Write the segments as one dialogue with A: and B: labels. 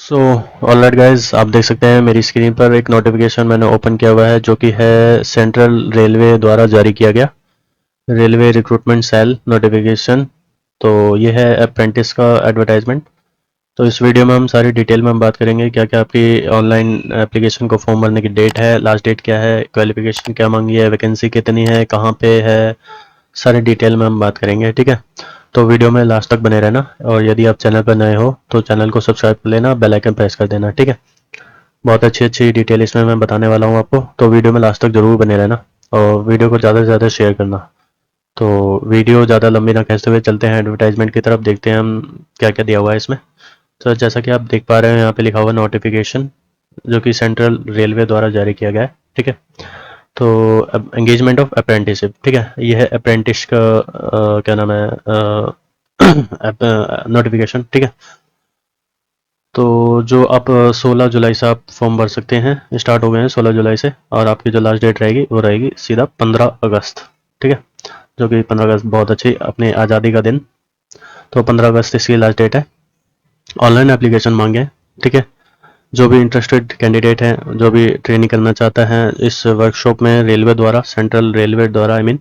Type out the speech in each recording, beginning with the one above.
A: So alright guys, आप देख सकते हैं मेरी स्क्रीन पर एक नोटिफिकेशन मैंने ओपन किया हुआ है जो कि है सेंट्रल रेलवे द्वारा जारी किया गया रेलवे रिक्रूटमेंट सेल नोटिफिकेशन। तो ये है अप्रेंटिस का एडवर्टाइजमेंट। तो इस वीडियो में हम सारी डिटेल में हम बात करेंगे क्या क्या आपकी ऑनलाइन एप्लीकेशन को फॉर्म भरने की डेट है, लास्ट डेट क्या है, क्वालिफिकेशन क्या मांगी है, वैकेंसी कितनी है, कहाँ पे है, सारी डिटेल में हम बात करेंगे। ठीक है, तो वीडियो में लास्ट तक बने रहना, और यदि आप चैनल पर नए हो तो चैनल को सब्सक्राइब कर लेना, बेल आइकन प्रेस कर देना। ठीक है, बहुत अच्छी अच्छी डिटेल इसमें मैं बताने वाला हूँ आपको, तो वीडियो में लास्ट तक जरूर बने रहना और वीडियो को ज़्यादा से ज़्यादा शेयर करना। तो वीडियो ज़्यादा लंबी ना खींचते हुए चलते हैं एडवर्टाइजमेंट की तरफ, देखते हैं हम क्या क्या दिया हुआ है इसमें। तो जैसा कि आप देख पा रहे हैं यहाँ पे लिखा हुआ नोटिफिकेशन जो कि सेंट्रल रेलवे द्वारा जारी किया गया है। ठीक है, तो एंगेजमेंट ऑफ अप्रेंटिसशिप, ठीक है, ये है अप्रेंटिस का क्या नाम है नोटिफिकेशन। ठीक है, तो जो आप 16 जुलाई से आप फॉर्म भर सकते हैं, स्टार्ट हो गए हैं 16 जुलाई से, और आपकी जो लास्ट डेट रहेगी वो रहेगी सीधा 15 अगस्त। ठीक है, जो कि 15 अगस्त बहुत अच्छी अपनी आज़ादी का दिन, तो 15 अगस्त इसकी लास्ट डेट है। ऑनलाइन एप्लीकेशन मांगे हैं। ठीक है, जो भी इंटरेस्टेड कैंडिडेट हैं, जो भी ट्रेनिंग करना चाहता है इस वर्कशॉप में रेलवे द्वारा, सेंट्रल रेलवे द्वारा आई मीन,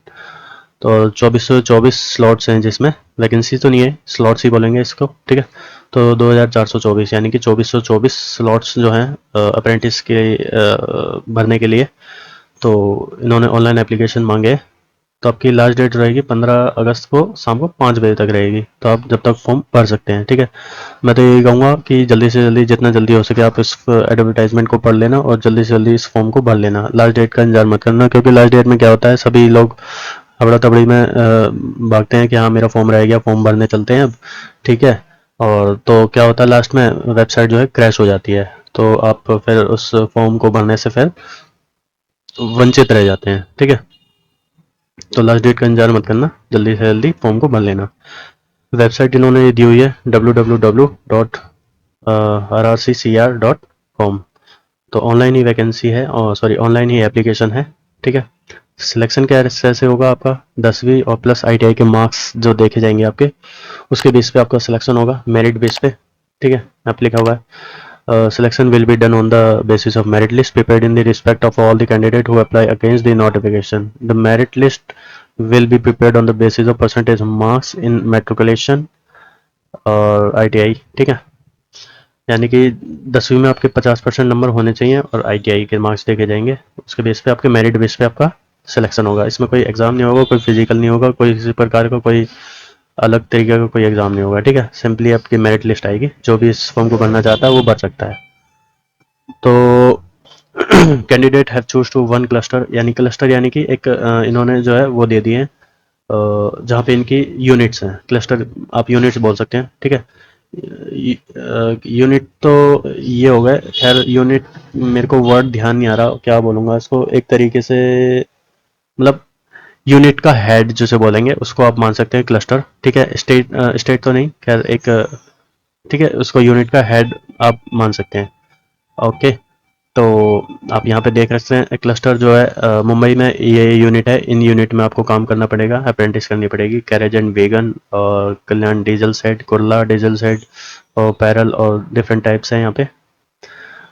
A: तो 2424 स्लॉट्स हैं जिसमें वैकेंसी तो नहीं है, स्लॉट्स ही बोलेंगे इसको। ठीक है, तो 2424 यानी कि 2424 स्लॉट्स जो हैं अप्रेंटिस के भरने के लिए, तो इन्होंने ऑनलाइन एप्लीकेशन मांगे हैं। तो आपकी लास्ट डेट रहेगी 15 अगस्त को शाम को 5 बजे तक रहेगी, तो आप जब तक फॉर्म भर सकते हैं। ठीक है, मैं तो यही कहूँगा कि जल्दी से जल्दी, जितना जल्दी हो सके आप इस एडवर्टाइजमेंट को पढ़ लेना और जल्दी से जल्दी इस फॉर्म को भर लेना। लास्ट डेट का इंतजार मत करना, क्योंकि लास्ट डेट में क्या होता है, सभी लोग हबड़ा तबड़ी में भागते हैं कि हाँ मेरा फॉर्म रह गया, फॉर्म भरने चलते हैं अब। ठीक है, और तो क्या होता है लास्ट में वेबसाइट जो है क्रैश हो जाती है, तो आप फिर उस फॉर्म को भरने से फिर वंचित रह जाते हैं। ठीक है, तो लास्ट डेट का इंतजार मत करना, जल्दी से जल्दी फॉर्म को भर लेना। वेबसाइट इन्होंने दी हुई है www.rrccr.com। तो ऑनलाइन ही वैकेंसी है, और सॉरी ऑनलाइन ही एप्लीकेशन है। ठीक है, सिलेक्शन क्या ऐसे होगा, आपका 10वीं और प्लस आईटीआई के मार्क्स जो देखे जाएंगे आपके, उसके बेस पे आपका सिलेक्शन होगा, मेरिट बेस पे। ठीक है, यहाँ पे लिखा हुआ है selection will be done on the basis of merit list prepared in the respect of all the candidates who apply against the notification. The merit list will be prepared on the basis of percentage marks in matriculation और ITI। ठीक है, यानी कि 10वीं में आपके 50% number होने चाहिए और ITI के मार्क्स देखे जाएंगे, उसके बेस पे आपके मेरिट बेस पे आपका सिलेक्शन होगा। इसमें कोई एग्जाम नहीं होगा, कोई फिजिकल नहीं होगा, कोई किसी प्रकार का कोई अलग तरीके का कोई एग्जाम नहीं होगा। ठीक है, सिंपली आपकी मेरिट लिस्ट आएगी, जो भी इस फॉर्म को भरना चाहता है वो भर सकता है। तो candidate have choose to one cluster, यानी क्लस्टर यानी कि एक इन्होंने जो है वो दे दिए हैं जहाँ पे इनकी यूनिट्स हैं। क्लस्टर आप यूनिट्स बोल सकते हैं। ठीक है, यूनिट तो ये हो गए, खैर यूनिट मेरे को वर्ड ध्यान नहीं आ रहा क्या बोलूँगा इसको, एक तरीके से मतलब यूनिट का हेड जिसे बोलेंगे उसको आप मान सकते हैं क्लस्टर। ठीक है, स्टेट तो नहीं, खैर एक ठीक है, उसको यूनिट का हेड आप मान सकते हैं। ओके, तो आप यहाँ पे देख सकते हैं क्लस्टर जो है मुंबई में ये यूनिट है, इन यूनिट में आपको काम करना पड़ेगा, अप्रेंटिस करनी पड़ेगी। कैरेज एंड वेगन और Kalyan diesel set, Kurla diesel set और पैरल और डिफरेंट टाइप्स हैं यहाँ पे।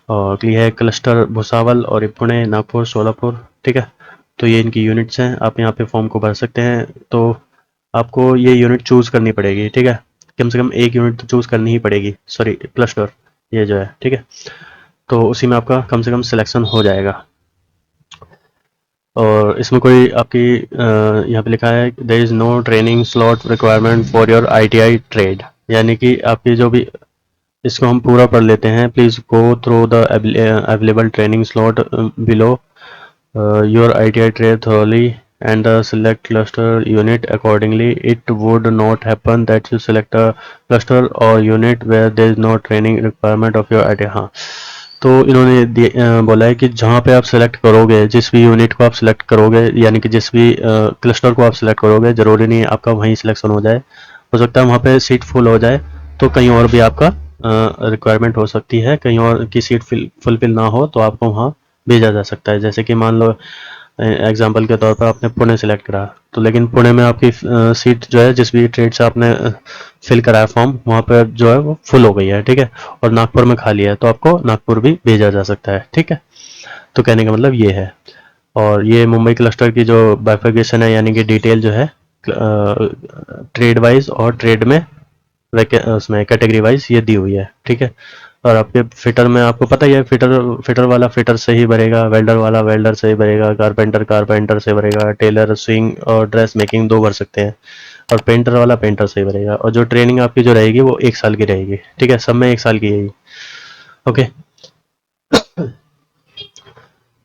A: और ये है क्लस्टर भुसावल और पुणे, नागपुर, सोलापुर। ठीक है, तो ये इनकी यूनिट्स हैं, आप यहाँ पे फॉर्म को भर सकते हैं। तो आपको ये यूनिट चूज़ करनी पड़ेगी। ठीक है, कम से कम एक यूनिट तो चूज़ करनी ही पड़ेगी, सॉरी क्लस्टर ये जो है। ठीक है, तो उसी में आपका कम से कम सिलेक्शन हो जाएगा। और इसमें कोई आपकी यहाँ पे लिखा है there is no training slot requirement for your ITI trade, यानी कि आपकी जो भी, इसको हम पूरा पढ़ लेते हैं। Please go through the available training slot below your ITI trade thoroughly and select cluster unit accordingly. It would not happen that you select a cluster or unit where there is no training requirement of your ITI। हाँ, तो इन्होंने बोला है कि जहाँ पे आप select करोगे, जिस भी यूनिट को आप सेलेक्ट करोगे, यानी कि जिस भी क्लस्टर को आप सेलेक्ट करोगे, ज़रूरी नहीं आपका वहीं सिलेक्शन हो जाए, हो सकता है वहाँ पे सीट फुल हो जाए, तो कहीं और भी आपका रिक्वायरमेंट हो सकती है, कहीं और की सीट फुलफिल ना हो तो आपको वहाँ भेजा जा सकता है। जैसे कि मान लो एग्जाम्पल के तौर पर आपने पुणे सेलेक्ट करा, तो लेकिन पुणे में आपकी सीट जो है जिस भी ट्रेड से आपने फिल कराया फॉर्म, वहाँ पर जो है वो फुल हो गई है, ठीक है, और नागपुर में खाली है, तो आपको नागपुर भी भेजा जा सकता है, ठीक है। तो कहने का मतलब ये है। और ये मुंबई क्लस्टर की जो बाइफर्केशन है, यानी कि डिटेल जो है ट्रेड वाइज और ट्रेड में उसमें कैटेगरी वाइज ये दी हुई है, ठीक है। और आपके फिटर में आपको पता ही है, फिटर फिटर वाला फिटर से ही भरेगा, वेल्डर वाला वेल्डर से ही भरेगा, कारपेंटर कारपेंटर से भरेगा, टेलर स्विंग और ड्रेस मेकिंग 2 भर सकते हैं, और पेंटर वाला पेंटर से ही भरेगा। और जो ट्रेनिंग आपकी जो रहेगी वो 1 साल की रहेगी, ठीक है, सब में 1 साल की है। ओके,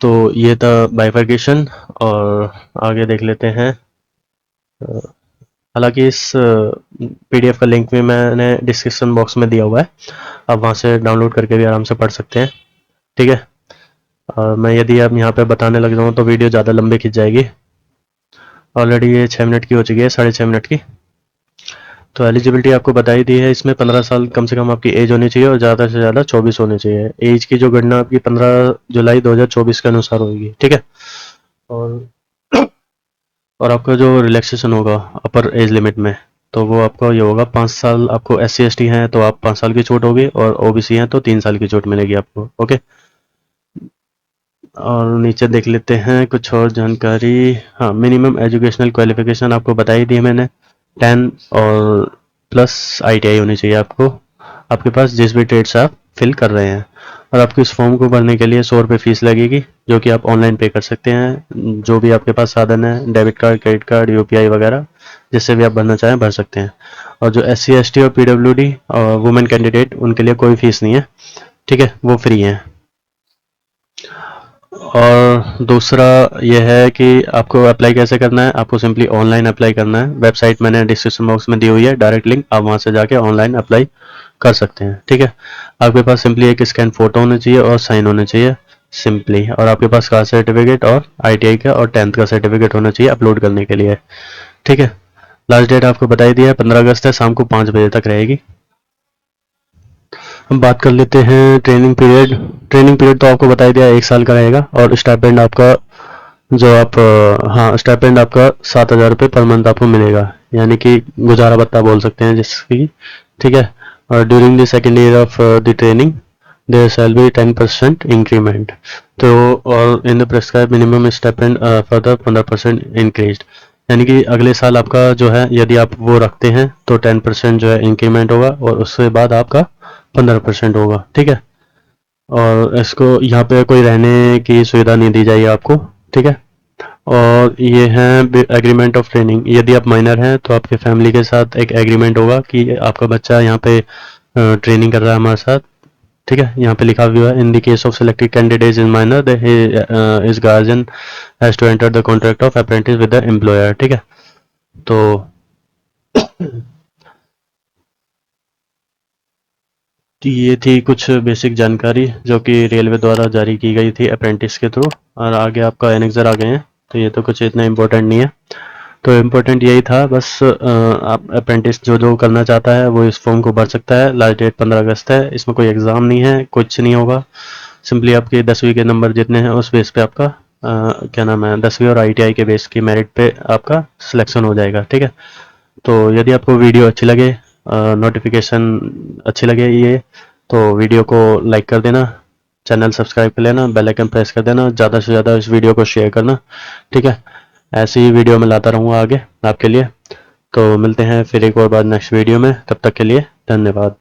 A: तो ये था बाइफर्केशन। और आगे देख लेते हैं। हालांकि इस पीडीएफ का लिंक भी मैंने डिस्क्रिप्शन बॉक्स में दिया हुआ है, आप वहाँ से डाउनलोड करके भी आराम से पढ़ सकते हैं, ठीक है। और मैं यदि अब यहाँ पे बताने लग जाऊँ तो वीडियो ज़्यादा लंबी खिंच जाएगी। ऑलरेडी ये 6 मिनट की हो चुकी है, 6.5 मिनट की। तो एलिजिबिलिटी आपको बताई दी है, इसमें 15 साल कम से कम आपकी एज होनी चाहिए और ज़्यादा से ज़्यादा 24 होनी चाहिए। एज की जो गणना आपकी 15 जुलाई 2024 के अनुसार होगी, ठीक है। और और आपका जो रिलैक्सेशन होगा अपर एज लिमिट में, तो वो आपका ये होगा 5 साल। आपको SC ST हैं तो आप 5 साल की छूट होगी, और OBC हैं तो 3 साल की छूट मिलेगी आपको, ओके। और नीचे देख लेते हैं कुछ और जानकारी। हाँ, मिनिमम एजुकेशनल क्वालिफिकेशन आपको बताई दी है मैंने, 10 और प्लस ITI होनी चाहिए आपको, आपके पास जिस भी ट्रेड से आप फिल कर रहे हैं। और आपको इस फॉर्म को भरने के लिए 100 रुपये फीस लगेगी, जो कि आप ऑनलाइन पे कर सकते हैं, जो भी आपके पास साधन है, debit card, credit card, UPI वगैरह, जिससे भी आप भरना चाहें भर सकते हैं। और जो SC ST और PWD और वुमेन कैंडिडेट, उनके लिए कोई फीस नहीं है, ठीक है, वो फ्री है। और दूसरा ये है कि आपको अप्लाई कैसे करना है। आपको सिंपली ऑनलाइन अप्लाई करना है। वेबसाइट मैंने डिस्क्रिप्शन बॉक्स में दी हुई है, डायरेक्ट लिंक, आप वहाँ से जाके ऑनलाइन अप्लाई कर सकते हैं, ठीक है। आपके पास सिंपली एक स्कैन फोटो होना चाहिए और साइन होने चाहिए सिंपली, और आपके पास कास्ट सर्टिफिकेट और ITI का और 10th का सर्टिफिकेट होना चाहिए अपलोड करने के लिए, ठीक है। लास्ट डेट आपको बताई दी है 15 अगस्त है, शाम को 5 बजे तक रहेगी। हम बात कर लेते हैं ट्रेनिंग पीरियड। ट्रेनिंग पीरियड तो आपको बताई दिया 1 साल का रहेगा, और स्टाइपेंड आपका जो आप हाँ, स्टाइपेंड आपका 7,000 रुपये पर मंथ आपको मिलेगा, यानी कि गुजारा भत्ता बोल सकते हैं जिसकी, ठीक है। और during the second year of the training there shall be 10% increment. तो और in the prescribe minimum stipend further 15% increase, यानी कि अगले साल आपका जो है, यदि आप वो रखते हैं तो 10% जो है इंक्रीमेंट होगा, और उसके बाद आपका 15% होगा, ठीक है। और इसको यहाँ पे कोई रहने की सुविधा नहीं दी जाएगी आपको, ठीक है। और ये है एग्रीमेंट ऑफ ट्रेनिंग। यदि आप माइनर हैं तो आपके फैमिली के साथ एक एग्रीमेंट होगा कि आपका बच्चा यहाँ पे ट्रेनिंग कर रहा है हमारे साथ, ठीक है। यहाँ पे लिखा हुआ है, in the case of selected candidate in minor is guardian has to enter the contract of apprentice with the employer, ठीक है। तो ये थी कुछ बेसिक जानकारी जो कि रेलवे द्वारा जारी की गई थी अप्रेंटिस के थ्रू। और आगे आपका एनेक्सर आ गए हैं, तो ये तो कुछ इतना इम्पोर्टेंट नहीं है। तो इम्पोर्टेंट यही था बस, आप अप्रेंटिस जो जो करना चाहता है वो इस फॉर्म को भर सकता है। लास्ट डेट 15 अगस्त है। इसमें कोई एग्ज़ाम नहीं है, कुछ नहीं होगा। सिंपली आपके 10वीं के नंबर जितने हैं उस बेस पे आपका क्या नाम है, 10वीं और ITI के बेस की मेरिट पे आपका सिलेक्शन हो जाएगा, ठीक है। तो यदि आपको वीडियो अच्छी लगे, नोटिफिकेशन अच्छी लगे ये, तो वीडियो को लाइक कर देना, चैनल सब्सक्राइब कर लेना, बेल आइकन प्रेस कर देना, ज़्यादा से ज़्यादा इस वीडियो को शेयर करना, ठीक है। ऐसी ही वीडियो मैं लाता रहूँगा आगे आपके लिए। तो मिलते हैं फिर एक और बार नेक्स्ट वीडियो में, तब तक के लिए धन्यवाद।